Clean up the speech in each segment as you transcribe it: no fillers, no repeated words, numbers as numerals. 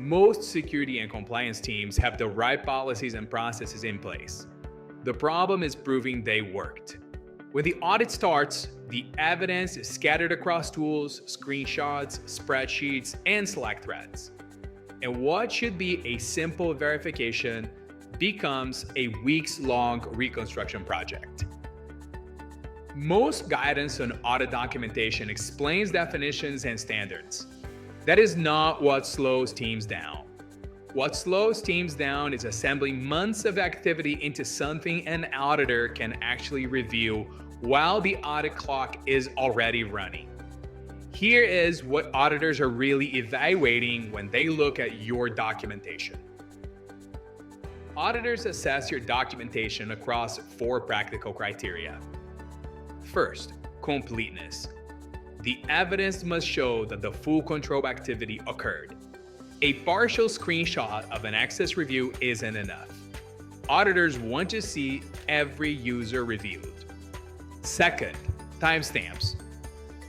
Most security and compliance teams have the right policies and processes in place. The problem is proving they worked. When the audit starts, the evidence is scattered across tools, screenshots, spreadsheets, and Slack threads. And what should be a simple verification becomes a weeks-long reconstruction project. Most guidance on audit documentation explains definitions and standards. That is not what slows teams down. What slows teams down is assembling months of activity into something an auditor can actually review while the audit clock is already running. Here is what auditors are really evaluating when they look at your documentation. Auditors assess your documentation across 4 practical criteria. First, completeness. The evidence must show that the full control activity occurred. A partial screenshot of an access review isn't enough. Auditors want to see every user reviewed. Second, timestamps.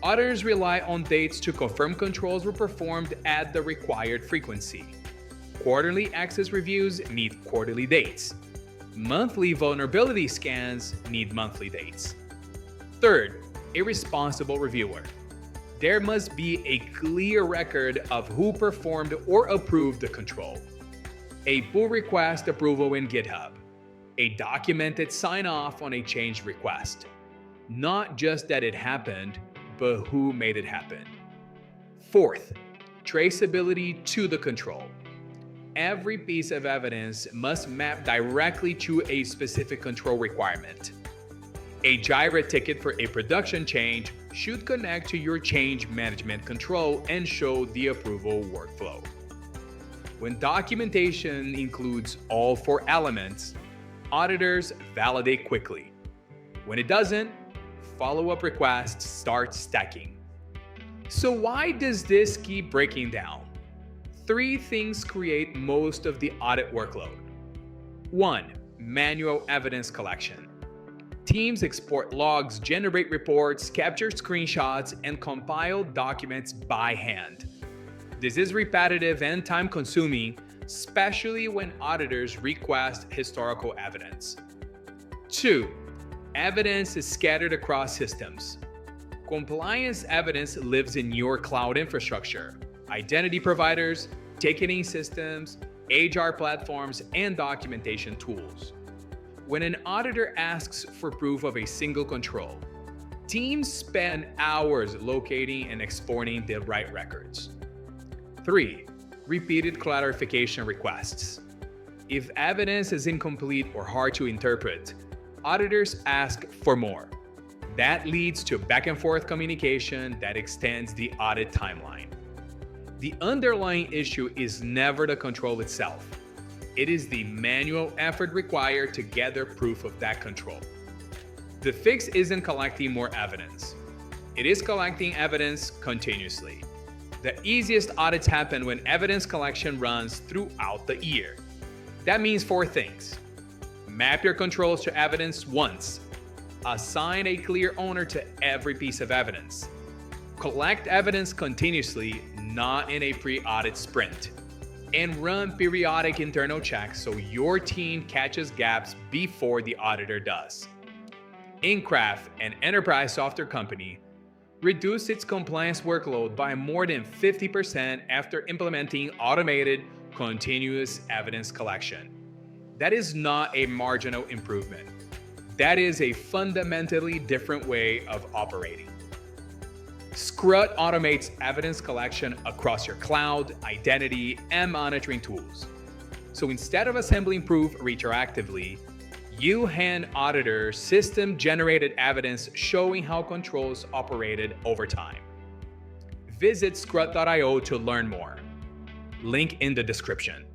Auditors rely on dates to confirm controls were performed at the required frequency. Quarterly access reviews need quarterly dates. Monthly vulnerability scans need monthly dates. Third, a responsible reviewer. There must be a clear record of who performed or approved the control. A pull request approval in GitHub. A documented sign-off on a change request. Not just that it happened, but who made it happen. Fourth, traceability to the control. Every piece of evidence must map directly to a specific control requirement. A Jira ticket for a production change should connect to your change management control and show the approval workflow. When documentation includes all 4 elements, auditors validate quickly. When it doesn't, follow-up requests start stacking. So why does this keep breaking down? 3 things create most of the audit workload. 1. Manual evidence collection. Teams export logs, generate reports, capture screenshots, and compile documents by hand. This is repetitive and time-consuming, especially when auditors request historical evidence. 2. Evidence is scattered across systems. Compliance evidence lives in your cloud infrastructure, identity providers, ticketing systems, HR platforms, and documentation tools. When an auditor asks for proof of a single control, teams spend hours locating and exporting the right records. 3. Repeated clarification requests. If evidence is incomplete or hard to interpret, auditors ask for more. That leads to back and forth communication that extends the audit timeline. The underlying issue is never the control itself. It is the manual effort required to gather proof of that control. The fix isn't collecting more evidence. It is collecting evidence continuously. The easiest audits happen when evidence collection runs throughout the year. That means 4 things. Map your controls to evidence once. Assign a clear owner to every piece of evidence. Collect evidence continuously, not in a pre-audit sprint. And run periodic internal checks so your team catches gaps before the auditor does. Incraft, an enterprise software company, reduced its compliance workload by more than 50% after implementing automated, continuous evidence collection. That is not a marginal improvement. That is a fundamentally different way of operating. Scrut automates evidence collection across your cloud, identity, and monitoring tools. So instead of assembling proof retroactively, you hand auditors system-generated evidence showing how controls operated over time. Visit scrut.io to learn more. Link in the description.